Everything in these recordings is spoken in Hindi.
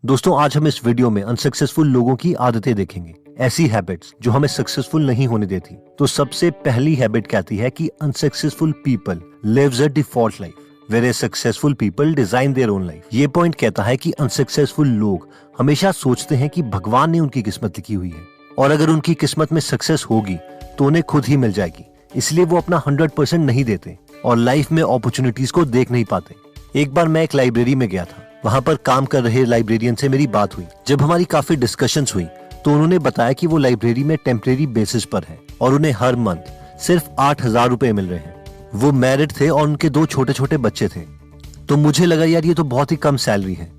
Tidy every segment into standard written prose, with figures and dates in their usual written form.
दोस्तों, आज हम इस वीडियो में अनसक्सेसफुल लोगों की आदतें देखेंगे, ऐसी हैबिट्स जो हमें सक्सेसफुल नहीं होने देती। तो सबसे पहली हैबिट कहती है कि unsuccessful people lives a default life where successful people design their own life. ये पॉइंट कहता है कि अनसक्सेसफुल लोग हमेशा सोचते हैं कि भगवान ने उनकी किस्मत लिखी हुई है और अगर उनकी किस्मत में सक्सेस होगी तो उन्हें खुद ही मिल जाएगी, इसलिए वो अपना 100% नहीं देते और लाइफ में अपॉर्चुनिटीज को देख नहीं पाते। एक बार मैं एक लाइब्रेरी में गया था, वहाँ पर काम कर रहे लाइब्रेरियन से मेरी बात हुई। जब हमारी काफी डिस्कशंस हुई तो उन्होंने बताया कि वो लाइब्रेरी में टेम्परेरी बेसिस पर है और उन्हें हर मंथ सिर्फ 8,000 रुपए मिल रहे हैं। वो मैरिड थे और उनके 2 छोटे छोटे बच्चे थे। तो मुझे लगा यार ये तो बहुत ही कम सैलरी है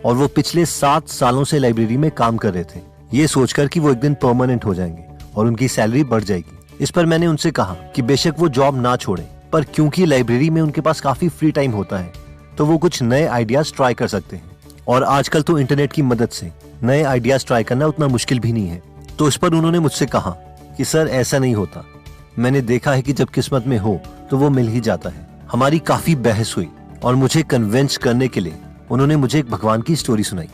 और वो पिछले 7 सालों से लाइब्रेरी में काम कर रहे थे, ये सोचकर कि वो एक दिन परमानेंट हो जाएंगे और उनकी सैलरी बढ़ जाएगी। इस पर मैंने उनसे कहा कि बेशक वो जॉब ना छोड़े, पर क्योंकि लाइब्रेरी में उनके पास काफी फ्री टाइम होता है तो वो कुछ नए आइडियाज ट्राई कर सकते हैं और आजकल तो इंटरनेट की मदद से नए आइडियाज ट्राई करना उतना मुश्किल भी नहीं है। तो इस पर उन्होंने मुझसे कहा कि सर ऐसा नहीं होता, मैंने देखा है कि जब किस्मत में हो तो वो मिल ही जाता है। हमारी काफी बहस हुई और मुझे कन्विंस करने के लिए उन्होंने मुझे एक भगवान की स्टोरी सुनाई।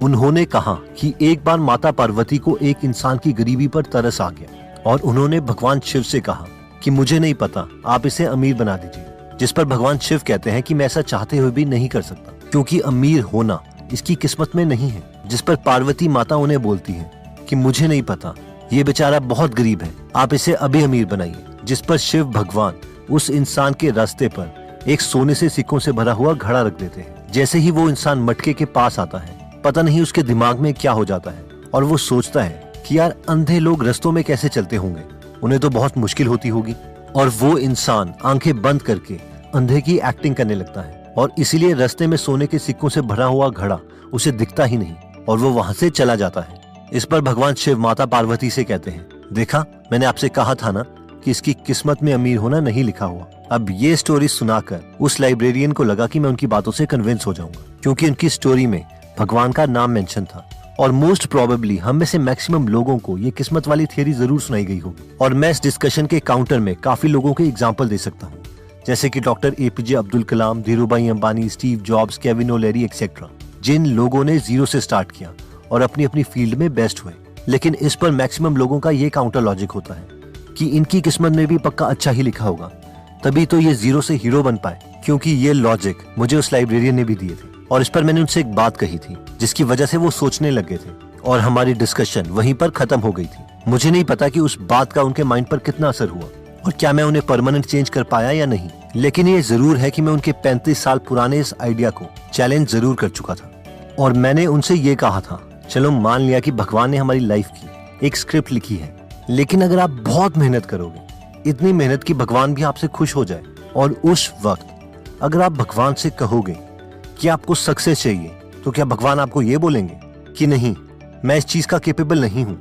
उन्होंने कहा कि एक बार माता पार्वती को एक इंसान की गरीबी पर तरस आ गया और उन्होंने भगवान शिव से कहा कि मुझे नहीं पता, आप इसे अमीर बना दीजिए। जिस पर भगवान शिव कहते हैं कि मैं ऐसा चाहते हुए भी नहीं कर सकता क्योंकि अमीर होना इसकी किस्मत में नहीं है। जिस पर पार्वती माता उन्हें बोलती है कि मुझे नहीं पता, ये बेचारा बहुत गरीब है, आप इसे अभी अमीर बनाइए। जिस पर शिव भगवान उस इंसान के रास्ते पर एक सोने से सिक्कों से भरा हुआ घड़ा रख देते हैं। जैसे ही वो इंसान मटके के पास आता है, पता नहीं उसके दिमाग में क्या हो जाता है और वो सोचता है कि यार अंधे लोग रास्तों में कैसे चलते होंगे, उन्हें तो बहुत मुश्किल होती होगी। और वो इंसान आंखें बंद करके अंधे की एक्टिंग करने लगता है और इसीलिए रास्ते में सोने के सिक्कों से भरा हुआ घड़ा उसे दिखता ही नहीं और वो वहां से चला जाता है। इस पर भगवान शिव माता पार्वती से कहते हैं, देखा मैंने आपसे कहा था ना कि इसकी किस्मत में अमीर होना नहीं लिखा हुआ। अब ये स्टोरी सुनाकर उस लाइब्रेरियन को लगा कि मैं उनकी बातों से कन्विंस हो जाऊंगा क्योंकि उनकी स्टोरी में भगवान का नाम मेंशन था और मोस्ट प्रोबेबली हम में से मैक्सिमम लोगों को ये किस्मत वाली थियरी जरूर सुनाई गई होगी। और मैं इस डिस्कशन के काउंटर में काफी लोगों के एग्जाम्पल दे सकता हूँ, जैसे कि doctor APJ Abdul Kalam, Dhirubhai Ambani, Steve Jobs, Kevin O'Leary etcetera, जिन लोगों ने जीरो से स्टार्ट किया और अपनी अपनी फील्ड में बेस्ट हुए। लेकिन इस पर मैक्सिमम लोगों का ये काउंटर लॉजिक होता है कि इनकी किस्मत में भी पक्का अच्छा ही लिखा होगा, तभी तो ये जीरो से हीरो बन पाए। क्योंकि ये लॉजिक मुझे उस लाइब्रेरियन ने भी दिए थे और इस पर मैंने उनसे एक बात कही थी जिसकी वजह से वो सोचने लगे थे और हमारी डिस्कशन वहीं पर खत्म हो गई थी। मुझे नहीं पता कि उस बात का उनके माइंड पर कितना असर हुआ और क्या मैं उन्हें परमानेंट चेंज कर पाया या नहीं, लेकिन ये जरूर है कि मैं उनके 35 साल पुराने इस आइडिया को चैलेंज जरूर कर चुका था। और मैंने उनसे ये कहा था, चलो मान लिया कि भगवान ने हमारी लाइफ की एक स्क्रिप्ट लिखी है, लेकिन अगर आप बहुत मेहनत करोगे, इतनी मेहनत कि भगवान भी आपसे खुश हो जाए, और उस वक्त अगर आप भगवान से कहोगे कि आपको सक्सेस चाहिए, तो क्या भगवान आपको ये बोलेंगे कि नहीं, मैं इस चीज का केपेबल नहीं हूँ,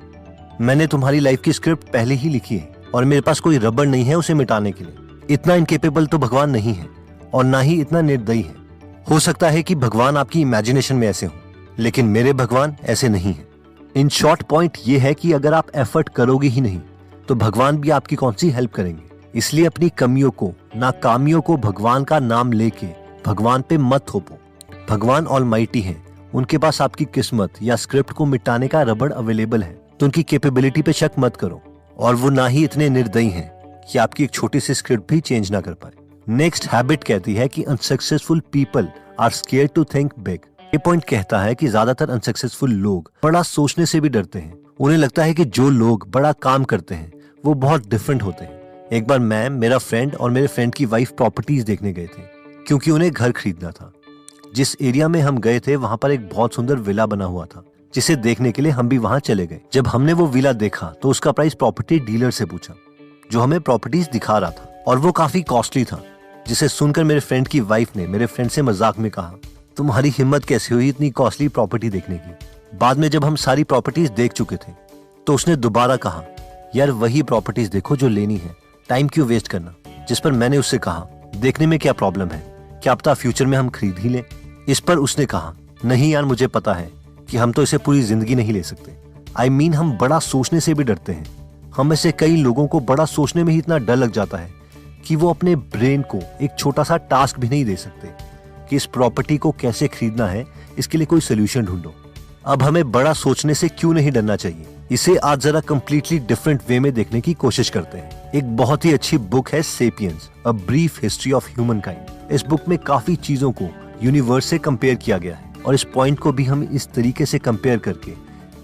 मैंने तुम्हारी लाइफ की स्क्रिप्ट पहले ही लिखी है और मेरे पास कोई रबड़ नहीं है उसे मिटाने के लिए। इतना इनकेपेबल तो भगवान नहीं है और ना ही इतना निर्दयी है। हो सकता है कि भगवान आपकी इमेजिनेशन में ऐसे हो, लेकिन मेरे भगवान ऐसे नहीं है। इन शॉर्ट पॉइंट ये है कि अगर आप एफर्ट करोगे ही नहीं तो भगवान भी आपकी कौन सी हेल्प करेंगे। इसलिए अपनी कमियों को, नाकामियों को भगवान का नाम लेके भगवान पे मत थोपो। भगवान ऑलमाइटी है, उनके पास आपकी किस्मत या स्क्रिप्ट को मिटाने का रबड़ अवेलेबल है, तो उनकी कैपेबिलिटी पे शक मत करो। और वो ना ही इतने निर्दयी हैं कि आपकी एक छोटी सी स्क्रिप्ट भी चेंज ना कर पाए। नेक्स्ट हैबिट कहती है कि unsuccessful people are scared to think big. ये पॉइंट कहता है कि ज्यादातर अनसक्सेसफुल लोग बड़ा सोचने से भी डरते हैं। उन्हें लगता है कि जो लोग बड़ा काम करते हैं वो बहुत डिफरेंट होते हैं। एक बार मैं, मेरा फ्रेंड और मेरे फ्रेंड की वाइफ प्रॉपर्टीज देखने गए थे क्योंकि उन्हें घर खरीदना था। जिस एरिया में हम गए थे वहां पर एक बहुत सुंदर विला बना हुआ था, जिसे देखने के लिए हम भी वहां चले गए। जब हमने वो विला देखा तो उसका प्राइस प्रॉपर्टी डीलर से पूछा जो हमें प्रॉपर्टीज दिखा रहा था, और वो काफी कॉस्टली था, जिसे सुनकर मेरे फ्रेंड की वाइफ ने मेरे फ्रेंड से मजाक में कहा, तुम्हारी हिम्मत कैसे हुई इतनी कॉस्टली प्रॉपर्टी देखने की। बाद में जब हम सारी प्रॉपर्टीज देख चुके थे तो उसने दोबारा कहा, यार वही प्रॉपर्टीज देखो जो लेनी है, टाइम क्यों वेस्ट करना। जिस पर मैंने उससे कहा, देखने में क्या प्रॉब्लम है, क्या पता फ्यूचर में हम खरीद ही लें। इस पर उसने कहा, नहीं यार मुझे पता है कि हम तो इसे पूरी जिंदगी नहीं ले सकते। I mean, हम बड़ा सोचने से भी डरते हैं। हम में से कई लोगों को बड़ा सोचने में ही इतना डर लग जाता है कि वो अपने ब्रेन को एक छोटा सा टास्क भी नहीं दे सकते कि इस प्रॉपर्टी को कैसे खरीदना है, इसके लिए कोई सोल्यूशन ढूंढो। अब हमें बड़ा सोचने से क्यों नहीं डरना चाहिए, इसे आज जरा कम्प्लीटली डिफरेंट वे में देखने की कोशिश करते हैं। एक बहुत ही अच्छी बुक है sapiens, a brief history of human kind. इस बुक में काफी चीजों को यूनिवर्स से कंपेयर किया गया है और इस पॉइंट को भी हम इस तरीके से कंपेयर करके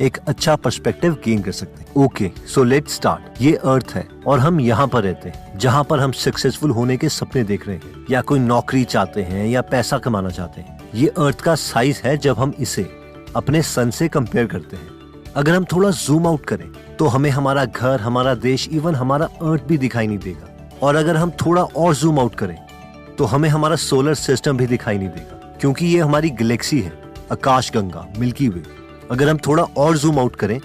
एक अच्छा पर्सपेक्टिव गेन कर सकते हैं। Okay, so let's start. ये अर्थ है और हम यहाँ पर रहते हैं जहाँ पर हम सक्सेसफुल होने के सपने देख रहे हैं या कोई नौकरी चाहते हैं या पैसा कमाना चाहते हैं। ये अर्थ का साइज है जब हम इसे अपने सन से कंपेयर करते हैं। अगर हम थोड़ा जूम आउट करें तो हमें हमारा घर, हमारा देश, इवन हमारा अर्थ भी दिखाई नहीं देगा। और अगर हम थोड़ा और जूम आउट करें तो हमें हमारा सोलर सिस्टम भी दिखाई नहीं देगा, क्योंकि ये हमारी गैलेक्सी है, आकाशगंगा, मिल्की वे। अगर हम थोड़ा और जूम आउट करें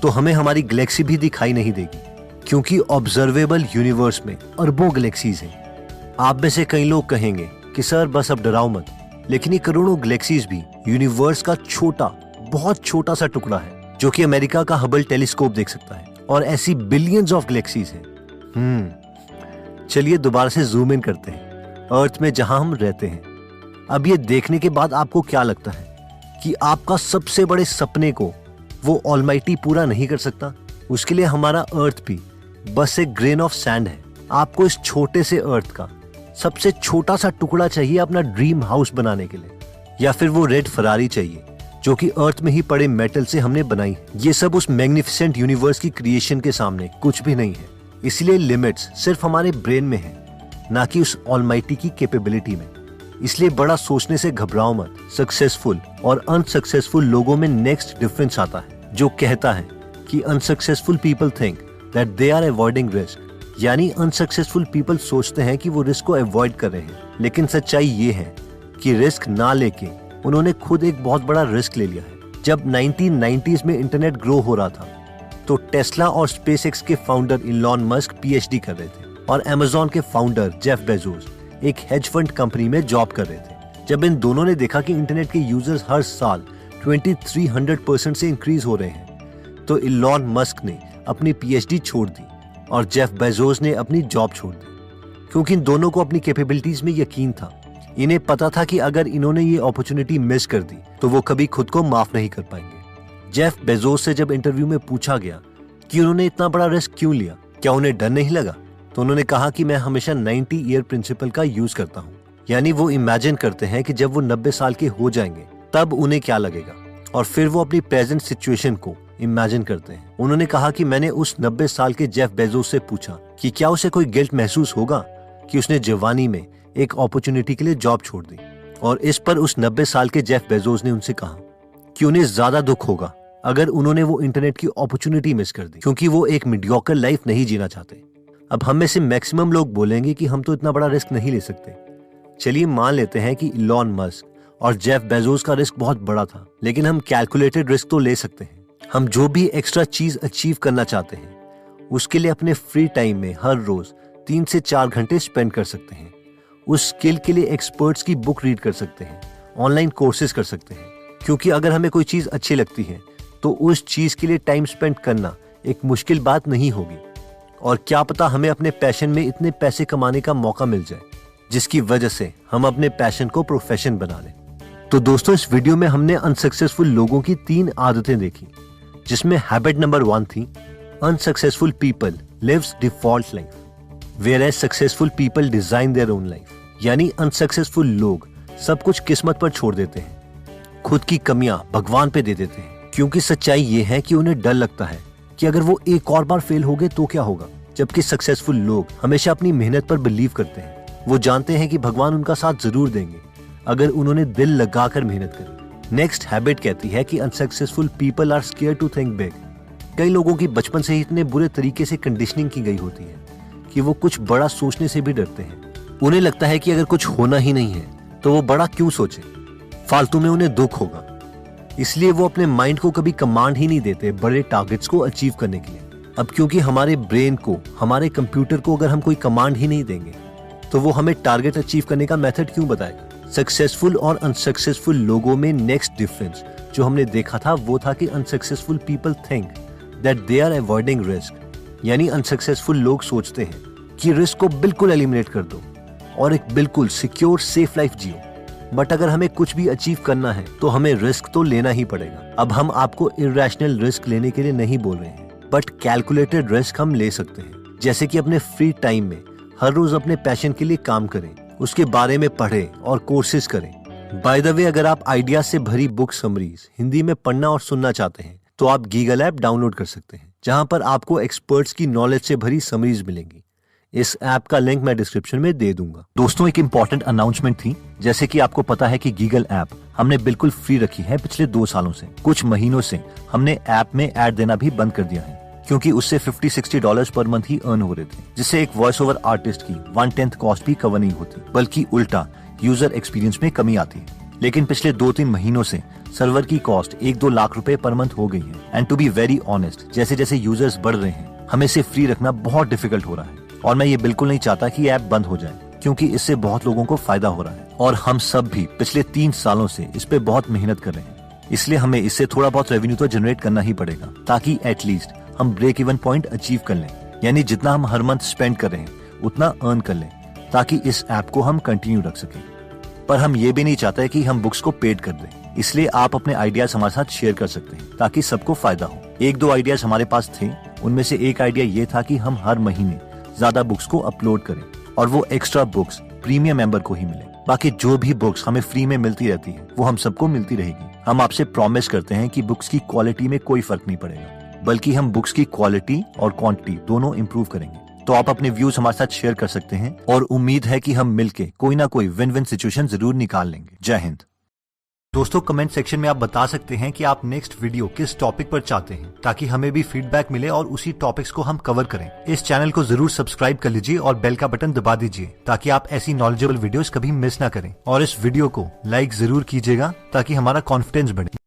तो हमें हमारी गैलेक्सी भी दिखाई नहीं देगी, क्योंकि ऑब्जर्वेबल यूनिवर्स में अरबों गैलेक्सीज हैं। आप में से कई लोग कहेंगे कि सर बस अब डराओ मत, लेकिन ये करोड़ों गैलेक्सीज भी यूनिवर्स का छोटा, बहुत छोटा सा टुकड़ा है जो कि अमेरिका का हबल टेलीस्कोप देख सकता है। और ऐसी बिलियंस ऑफ गैलेक्सीज हैं। चलिए दोबारा से जूम इन करते हैं अर्थ में जहां हम रहते हैं। अब ये देखने के बाद आपको क्या लगता है कि आपका सबसे बड़े सपने को वो ऑलमाइटी पूरा नहीं कर सकता? उसके लिए हमारा अर्थ भी बस एक ग्रेन ऑफ सैंड है। आपको इस छोटे से अर्थ का सबसे छोटा सा टुकड़ा चाहिए अपना ड्रीम हाउस बनाने के लिए, या फिर वो रेड फरारी चाहिए जो कि अर्थ में ही पड़े मेटल से हमने बनाई है। ये सब उस मैग्निफिसेंट यूनिवर्स की क्रिएशन के सामने कुछ भी नहीं है। इसलिए लिमिट्स सिर्फ हमारे ब्रेन में है, ना कि उस ऑलमाइटी की कैपेबिलिटी में। इसलिए बड़ा सोचने से घबराओ मत। सक्सेसफुल और अनसक्सेसफुल लोगों में नेक्स्ट डिफरेंस आता है, जो कहता है कि unsuccessful people think that they are avoiding risk, यानी अनसक्सेसफुल पीपल सोचते हैं कि वो रिस्क को अवॉइड कर रहे हैं। लेकिन सच्चाई ये है कि रिस्क ना लेके उन्होंने खुद एक बहुत बड़ा रिस्क ले लिया है। जब 1990s में इंटरनेट ग्रो हो रहा था तो टेस्ला और स्पेसएक्स के फाउंडर इलॉन मस्क पीएचडी कर रहे थे और अमेज़न के फाउंडर जेफ बेजोस एक हेज फंड कंपनी में जॉब कर रहे थे। जब इन दोनों ने देखा कि इंटरनेट के यूजर्स हर साल 2300% से इंक्रीज हो रहे हैं, तो इलॉन मस्क ने अपनी पीएचडी छोड़ दी और जेफ बेजोस ने अपनी जॉब छोड़ दी, क्योंकि इन दोनों को अपनी कैपेबिलिटीज में यकीन था। इन्हें पता था कि अगर इन्होंने ये अपॉर्चुनिटी मिस कर दी तो वो कभी खुद को माफ नहीं कर पाएंगे। जेफ बेजोस से जब इंटरव्यू में पूछा गया कि उन्होंने इतना बड़ा रिस्क क्यों लिया, क्या उन्हें डर नहीं लगा, तो उन्होंने कहा कि मैं हमेशा 90 ईयर प्रिंसिपल का यूज करता हूँ। यानी वो इमेजिन करते हैं कि जब वो 90 साल के हो जाएंगे तब उन्हें क्या लगेगा, और फिर वो अपनी प्रेजेंट सिचुएशन को इमेजिन करते हैं। उन्होंने कहा कि मैंने उस 90 साल के जेफ बेजोस से पूछा कि क्या उसे कोई गिल्ट महसूस होगा कि उसने जवानी में एक अपॉर्चुनिटी के लिए जॉब छोड़ दी। और इस पर उस 90 साल के जेफ बेजोस ने उनसे कहा कि उन्हें ज्यादा दुख होगा अगर उन्होंने वो इंटरनेट की अपॉर्चुनिटी मिस कर दी, क्योंकि वो एक मीडियोकर लाइफ नहीं जीना चाहते। अब हम में से मैक्सिमम लोग बोलेंगे कि हम तो इतना बड़ा रिस्क नहीं ले सकते। चलिए मान लेते हैं कि इलॉन मस्क और जेफ बेजोस का रिस्क बहुत बड़ा था, लेकिन हम कैलकुलेटेड रिस्क तो ले सकते हैं। हम जो भी एक्स्ट्रा चीज अचीव करना चाहते हैं उसके लिए अपने फ्री टाइम में हर रोज 3 से 4 घंटे स्पेंड कर सकते हैं। उस स्किल के लिए एक्सपर्ट्स की बुक रीड कर सकते हैं, ऑनलाइन कोर्सेज कर सकते हैं, क्योंकि अगर हमें कोई चीज अच्छी लगती है तो उस चीज के लिए टाइम स्पेंड करना एक मुश्किल बात नहीं होगी। और क्या पता हमें अपने पैशन में इतने पैसे कमाने का मौका मिल जाए जिसकी वजह से हम अपने पैशन को प्रोफेशन बना लें। तो दोस्तों, इस वीडियो में हमने अनसक्सेसफुल लोगों की 3 आदतें देखी, जिसमें हैबिट नंबर 1 थी unsuccessful people lives default life whereas successful people design their own life. यानी अनसक्सेसफुल लोग सब कुछ किस्मत पर छोड़ देते हैं, खुद की कमियां भगवान पे दे देते हैं, क्योंकि सच्चाई ये है कि उन्हें डर लगता है कि अगर वो एक और बार फेल हो गए तो क्या होगा। जबकि सक्सेसफुल लोग हमेशा अपनी मेहनत पर बिलीव करते हैं। वो जानते हैं कि भगवान उनका साथ जरूर देंगे अगर उन्होंने दिल लगाकर मेहनत करी। नेक्स्ट हैबिट कहती है कि unsuccessful people are scared to think big. कई लोगों की बचपन से ही इतने बुरे तरीके से कंडीशनिंग की गई होती है कि वो कुछ बड़ा सोचने से भी डरते हैं। उन्हें लगता है कि अगर कुछ होना ही नहीं है तो वो बड़ा क्यों सोचे, फालतू में उन्हें दुख होगा। इसलिए वो अपने माइंड को कभी कमांड ही नहीं देते बड़े टारगेट्स को अचीव करने के लिए। अब क्योंकि हमारे ब्रेन को, हमारे कंप्यूटर को अगर हम कोई कमांड ही नहीं देंगे तो वो हमें टारगेट अचीव करने का मेथड क्यों बताएगा। सक्सेसफुल और अनसक्सेसफुल लोगों में नेक्स्ट डिफरेंस जो हमने देखा था वो था कि unsuccessful people think that they are avoiding risk. यानी अनसक्सेसफुल लोग सोचते हैं कि रिस्क को बिल्कुल एलिमिनेट कर दो और एक बिल्कुल secure safe life Jio. But अगर हमें कुछ भी अचीव करना है तो हमें रिस्क तो लेना ही पड़ेगा। अब हम आपको इर्रेशनल रिस्क लेने के लिए नहीं बोल रहे हैं, बट कैलकुलेटेड रिस्क हम ले सकते हैं। जैसे कि अपने फ्री टाइम में हर रोज अपने पैशन के लिए काम करें, उसके बारे में पढ़ें और कोर्सेज करें। बाय द वे, अगर आप आइडिया से भरी बुक समरीज हिंदी में पढ़ना और सुनना चाहते हैं तो आप गीगल ऐप डाउनलोड कर सकते हैं, जहां पर आपको एक्सपर्ट्स की नॉलेज से भरी समरीज मिलेंगी। इस ऐप का लिंक मैं डिस्क्रिप्शन में दे दूंगा। दोस्तों, एक इम्पॉर्टेंट अनाउंसमेंट थी। जैसे कि आपको पता है कि गीगल ऐप हमने बिल्कुल फ्री रखी है पिछले 2 सालों से। कुछ महीनों से हमने ऐप में ऐड देना भी बंद कर दिया है, क्योंकि उससे $50-60 पर मंथ ही अर्न हो रहे थे, जिससे एक वॉइस ओवर आर्टिस्ट की 1/10 कॉस्ट भी कवर नहीं होती, बल्कि उल्टा यूजर एक्सपीरियंस में कमी आती है। लेकिन पिछले 2-3 महीनों से सर्वर की कॉस्ट 1-2 लाख रुपए पर मंथ हो गई है। And to be very honest, जैसे जैसे यूजर्स बढ़ रहे हैं, हमें इसे फ्री रखना बहुत डिफिकल्ट हो रहा है। और मैं ये बिल्कुल नहीं चाहता कि ऐप बंद हो जाए, क्योंकि इससे बहुत लोगों को फायदा हो रहा है और हम सब भी पिछले 3 सालों से इस पे बहुत मेहनत कर रहे हैं। इसलिए हमें इससे थोड़ा बहुत रेवेन्यू तो जनरेट करना ही पड़ेगा, ताकि एटलीस्ट हम ब्रेक इवन पॉइंट अचीव कर लें। यानी जितना हम हर मंथ स्पेंड कर रहे हैं उतना अर्न कर लें, ताकि इस ऐप को हम कंटिन्यू रख सकें। पर हम ये भी नहीं चाहते कि हम बुक्स को पेड कर दें, इसलिए आप अपने आइडियाज हमारे साथ शेयर कर सकते हैं, ताकि सबको फायदा हो। 1-2 आइडियाज हमारे पास थे, उनमें से एक आइडिया ये था कि हम हर महीने ज्यादा बुक्स को अपलोड करें और वो एक्स्ट्रा बुक्स प्रीमियम मेंबर को ही मिले। बाकी जो भी बुक्स हमें फ्री में मिलती रहती है वो हम सबको मिलती रहेगी। हम आपसे प्रॉमिस करते हैं कि बुक्स की क्वालिटी में कोई फर्क नहीं पड़ेगा, बल्कि हम बुक्स की क्वालिटी और क्वांटिटी दोनों इंप्रूव करेंगे। तो आप अपने व्यूज हमारे साथ शेयर कर सकते हैं और उम्मीद है कि हम मिलके कोई ना कोई विन विन सिचुएशन जरूर निकाल लेंगे। जय हिंद। दोस्तों, कमेंट सेक्शन में आप बता सकते हैं कि आप नेक्स्ट वीडियो किस टॉपिक पर चाहते हैं, ताकि हमें भी फीडबैक मिले और उसी टॉपिक्स को हम कवर करें। इस चैनल को जरूर सब्सक्राइब कर लीजिए और बेल का बटन दबा दीजिए, ताकि आप ऐसी नॉलेजेबल वीडियोस कभी मिस ना करें। और इस वीडियो को लाइक जरूर कीजिएगा, ताकि हमारा कॉन्फिडेंस बढ़े।